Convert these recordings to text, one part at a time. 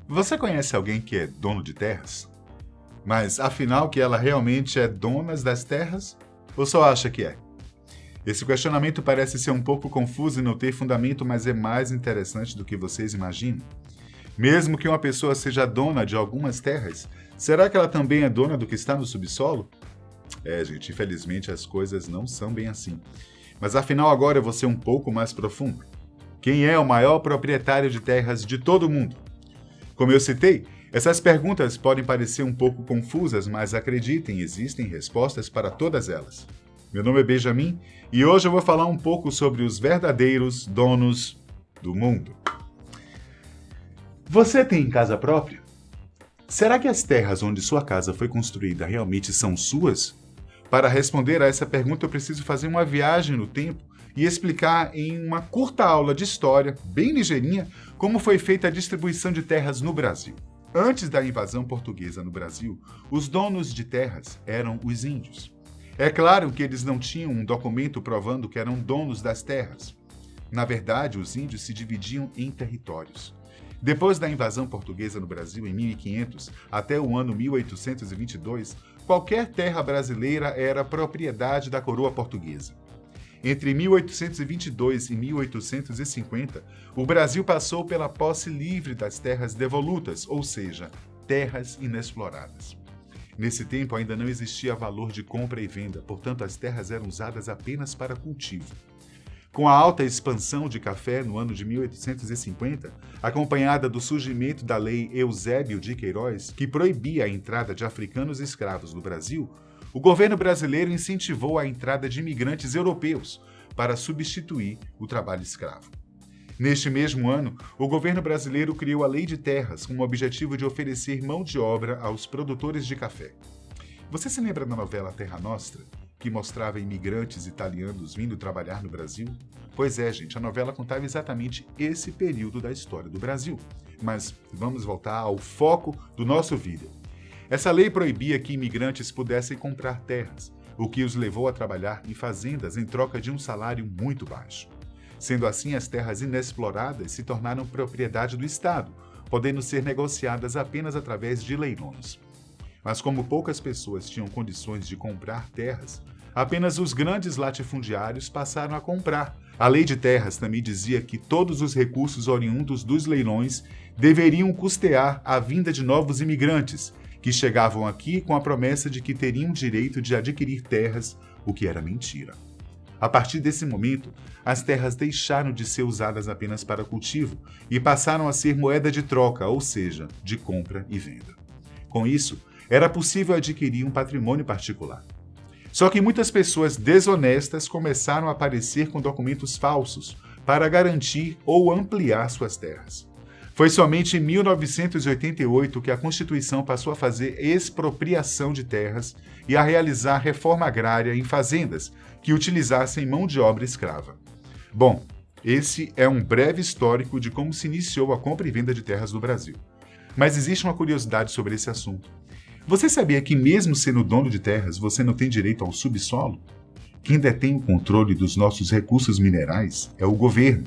Você conhece alguém que é dono de terras? Mas afinal que ela realmente é dona das terras? Ou só acha que é? Esse questionamento parece ser um pouco confuso e não ter fundamento, mas é mais interessante do que vocês imaginam. Mesmo que uma pessoa seja dona de algumas terras, será que ela também é dona do que está no subsolo? Gente, infelizmente as coisas não são bem assim. Mas afinal agora eu vou ser um pouco mais profundo. Quem é o maior proprietário de terras de todo o mundo? Como eu citei, essas perguntas podem parecer um pouco confusas, mas acreditem, existem respostas para todas elas. Meu nome é Benjamin e hoje eu vou falar um pouco sobre os verdadeiros donos do mundo. Você tem casa própria? Será que as terras onde sua casa foi construída realmente são suas? Para responder a essa pergunta, eu preciso fazer uma viagem no tempo e explicar em uma curta aula de história, bem ligeirinha, como foi feita a distribuição de terras no Brasil. Antes da invasão portuguesa no Brasil, os donos de terras eram os índios. É claro que eles não tinham um documento provando que eram donos das terras. Na verdade, os índios se dividiam em territórios. Depois da invasão portuguesa no Brasil em 1500 até o ano 1822, qualquer terra brasileira era propriedade da coroa portuguesa. Entre 1822 e 1850, o Brasil passou pela posse livre das terras devolutas, ou seja, terras inexploradas. Nesse tempo ainda não existia valor de compra e venda, portanto as terras eram usadas apenas para cultivo. Com a alta expansão de café no ano de 1850, acompanhada do surgimento da Lei Eusébio de Queiroz, que proibia a entrada de africanos escravos no Brasil, o governo brasileiro incentivou a entrada de imigrantes europeus para substituir o trabalho escravo. Neste mesmo ano, o governo brasileiro criou a Lei de Terras com o objetivo de oferecer mão de obra aos produtores de café. Você se lembra da novela Terra Nostra, que mostrava imigrantes italianos vindo trabalhar no Brasil? Pois é, gente, a novela contava exatamente esse período da história do Brasil. Mas vamos voltar ao foco do nosso vídeo. Essa lei proibia que imigrantes pudessem comprar terras, o que os levou a trabalhar em fazendas em troca de um salário muito baixo. Sendo assim, as terras inexploradas se tornaram propriedade do Estado, podendo ser negociadas apenas através de leilões. Mas como poucas pessoas tinham condições de comprar terras, apenas os grandes latifundiários passaram a comprar. A Lei de Terras também dizia que todos os recursos oriundos dos leilões deveriam custear a vinda de novos imigrantes, que chegavam aqui com a promessa de que teriam direito de adquirir terras, o que era mentira. A partir desse momento, as terras deixaram de ser usadas apenas para cultivo e passaram a ser moeda de troca, ou seja, de compra e venda. Com isso, era possível adquirir um patrimônio particular. Só que muitas pessoas desonestas começaram a aparecer com documentos falsos para garantir ou ampliar suas terras. Foi somente em 1988 que a Constituição passou a fazer expropriação de terras e a realizar reforma agrária em fazendas que utilizassem mão de obra escrava. Bom, esse é um breve histórico de como se iniciou a compra e venda de terras no Brasil. Mas existe uma curiosidade sobre esse assunto. Você sabia que mesmo sendo dono de terras, você não tem direito ao subsolo? Quem detém o controle dos nossos recursos minerais é o governo.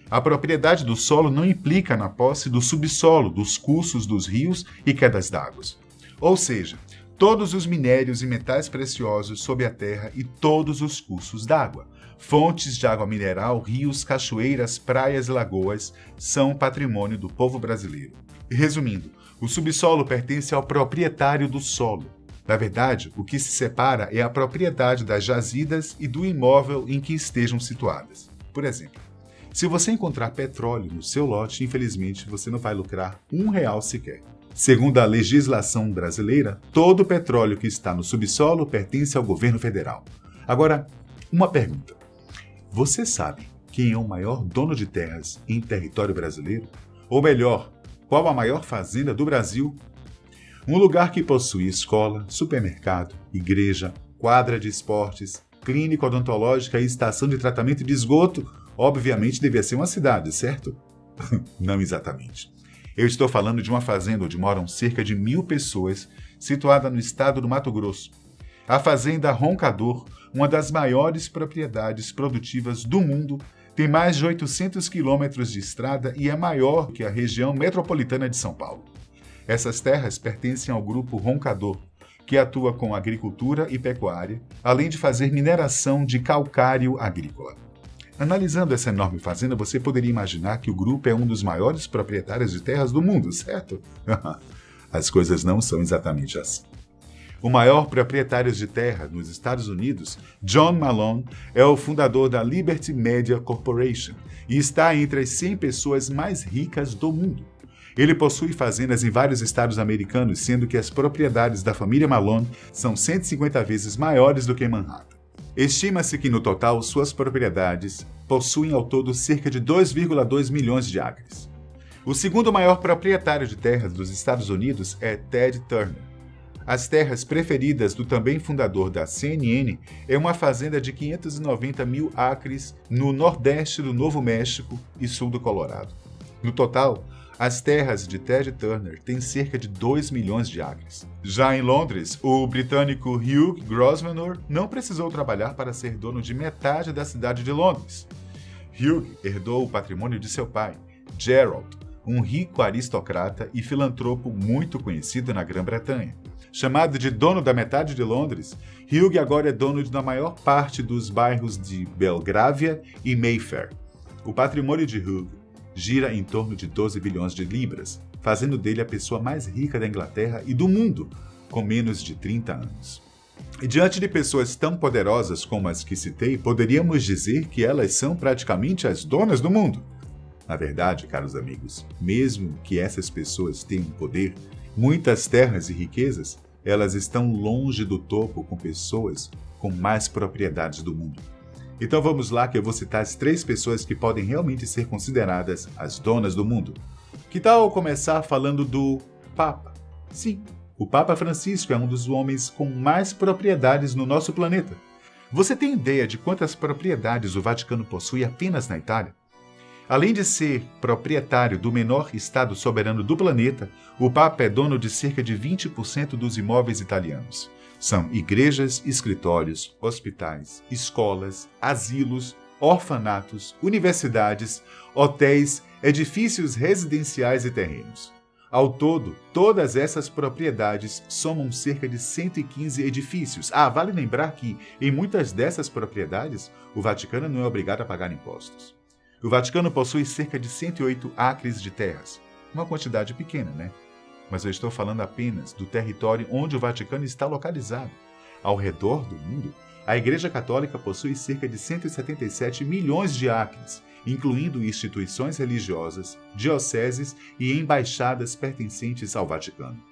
A propriedade do solo não implica na posse do subsolo, dos cursos dos rios e quedas d'água. Ou seja, todos os minérios e metais preciosos sob a terra e todos os cursos d'água, fontes de água mineral, rios, cachoeiras, praias e lagoas são patrimônio do povo brasileiro. Resumindo, o subsolo pertence ao proprietário do solo. Na verdade, o que se separa é a propriedade das jazidas e do imóvel em que estejam situadas. Por exemplo, se você encontrar petróleo no seu lote, infelizmente você não vai lucrar R$1 sequer. Segundo a legislação brasileira, todo o petróleo que está no subsolo pertence ao governo federal. Agora, uma pergunta. Você sabe quem é o maior dono de terras em território brasileiro? Ou melhor, qual a maior fazenda do Brasil? Um lugar que possui escola, supermercado, igreja, quadra de esportes, clínica odontológica e estação de tratamento de esgoto, obviamente devia ser uma cidade, certo? Não exatamente. Eu estou falando de uma fazenda onde moram cerca de 1.000 pessoas, situada no estado do Mato Grosso. A Fazenda Roncador, uma das maiores propriedades produtivas do mundo, tem mais de 800 quilômetros de estrada e é maior que a região metropolitana de São Paulo. Essas terras pertencem ao grupo Roncador, que atua com agricultura e pecuária, além de fazer mineração de calcário agrícola. Analisando essa enorme fazenda, você poderia imaginar que o grupo é um dos maiores proprietários de terras do mundo, certo? As coisas não são exatamente assim. O maior proprietário de terra nos Estados Unidos, John Malone, é o fundador da Liberty Media Corporation e está entre as 100 pessoas mais ricas do mundo. Ele possui fazendas em vários estados americanos, sendo que as propriedades da família Malone são 150 vezes maiores do que Manhattan. Estima-se que, no total, suas propriedades possuem ao todo cerca de 2,2 milhões de acres. O segundo maior proprietário de terras dos Estados Unidos é Ted Turner. As terras preferidas do também fundador da CNN é uma fazenda de 590 mil acres no nordeste do Novo México e sul do Colorado. No total, as terras de Ted Turner têm cerca de 2 milhões de acres. Já em Londres, o britânico Hugh Grosvenor não precisou trabalhar para ser dono de metade da cidade de Londres. Hugh herdou o patrimônio de seu pai, Gerald, um rico aristocrata e filantropo muito conhecido na Grã-Bretanha. Chamado de dono da metade de Londres, Hugh agora é dono da maior parte dos bairros de Belgrávia e Mayfair. O patrimônio de Hugh gira em torno de 12 bilhões de libras, fazendo dele a pessoa mais rica da Inglaterra e do mundo, com menos de 30 anos. E diante de pessoas tão poderosas como as que citei, poderíamos dizer que elas são praticamente as donas do mundo. Na verdade, caros amigos, mesmo que essas pessoas tenham poder, muitas terras e riquezas, elas estão longe do topo com pessoas com mais propriedades do mundo. Então vamos lá que eu vou citar as 3 pessoas que podem realmente ser consideradas as donas do mundo. Que tal começar falando do Papa? Sim, o Papa Francisco é um dos homens com mais propriedades no nosso planeta. Você tem ideia de quantas propriedades o Vaticano possui apenas na Itália? Além de ser proprietário do menor estado soberano do planeta, o Papa é dono de cerca de 20% dos imóveis italianos. São igrejas, escritórios, hospitais, escolas, asilos, orfanatos, universidades, hotéis, edifícios residenciais e terrenos. Ao todo, todas essas propriedades somam cerca de 115 edifícios. Vale lembrar que, em muitas dessas propriedades, o Vaticano não é obrigado a pagar impostos. O Vaticano possui cerca de 108 acres de terras. Uma quantidade pequena, né? Mas eu estou falando apenas do território onde o Vaticano está localizado. Ao redor do mundo, a Igreja Católica possui cerca de 177 milhões de acres, incluindo instituições religiosas, dioceses e embaixadas pertencentes ao Vaticano.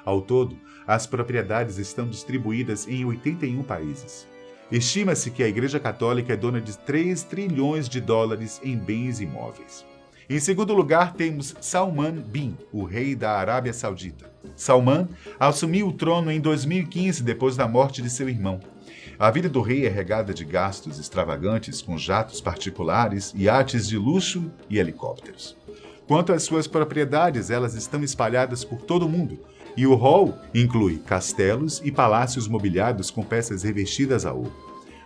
Ao todo, as propriedades estão distribuídas em 81 países. Estima-se que a Igreja Católica é dona de 3 trilhões de dólares em bens imóveis. Em segundo lugar, temos Salman bin, o rei da Arábia Saudita. Salman assumiu o trono em 2015, depois da morte de seu irmão. A vida do rei é regada de gastos extravagantes, com jatos particulares, iates de luxo e helicópteros. Quanto às suas propriedades, elas estão espalhadas por todo o mundo, e o hall inclui castelos e palácios mobiliados com peças revestidas a ouro.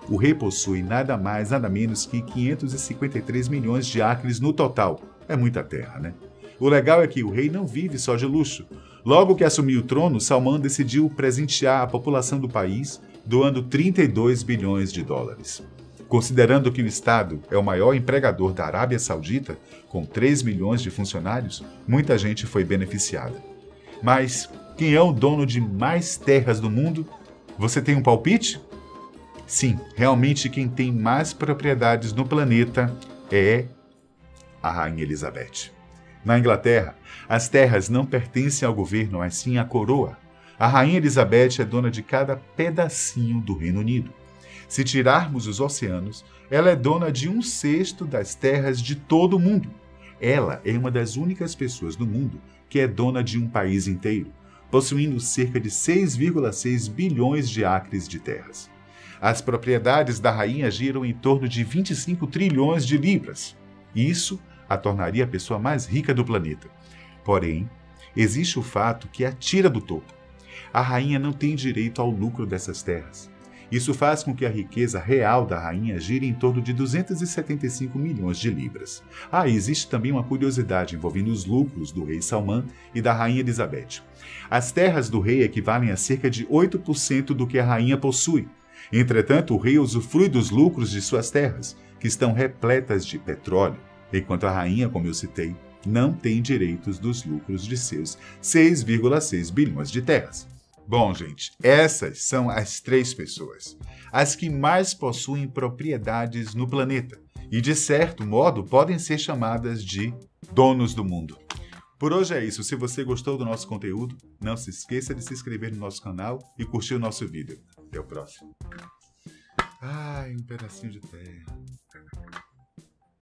O rei possui nada mais, nada menos que 553 milhões de acres no total. É muita terra, né? O legal é que o rei não vive só de luxo. Logo que assumiu o trono, Salman decidiu presentear a população do país, doando 32 bilhões de dólares. Considerando que o Estado é o maior empregador da Arábia Saudita, com 3 milhões de funcionários, muita gente foi beneficiada. Mas quem é o dono de mais terras do mundo? Você tem um palpite? Sim, realmente quem tem mais propriedades no planeta é a Rainha Elizabeth. Na Inglaterra, as terras não pertencem ao governo, mas sim à coroa. A Rainha Elizabeth é dona de cada pedacinho do Reino Unido. Se tirarmos os oceanos, ela é dona de 1/6 das terras de todo o mundo. Ela é uma das únicas pessoas do mundo que é dona de um país inteiro, possuindo cerca de 6,6 bilhões de acres de terras. As propriedades da rainha giram em torno de 25 trilhões de libras. Isso a tornaria a pessoa mais rica do planeta. Porém, existe o fato que a tira do topo. A rainha não tem direito ao lucro dessas terras. Isso faz com que a riqueza real da rainha gire em torno de 275 milhões de libras. Existe também uma curiosidade envolvendo os lucros do rei Salmão e da rainha Elizabeth. As terras do rei equivalem a cerca de 8% do que a rainha possui. Entretanto, o rei usufrui dos lucros de suas terras, que estão repletas de petróleo, enquanto a rainha, como eu citei, não tem direitos dos lucros de seus 6,6 bilhões de terras. Bom, gente, essas são as 3 pessoas, as que mais possuem propriedades no planeta e, de certo modo, podem ser chamadas de donos do mundo. Por hoje é isso. Se você gostou do nosso conteúdo, não se esqueça de se inscrever no nosso canal e curtir o nosso vídeo. Até o próximo. Um pedacinho de terra.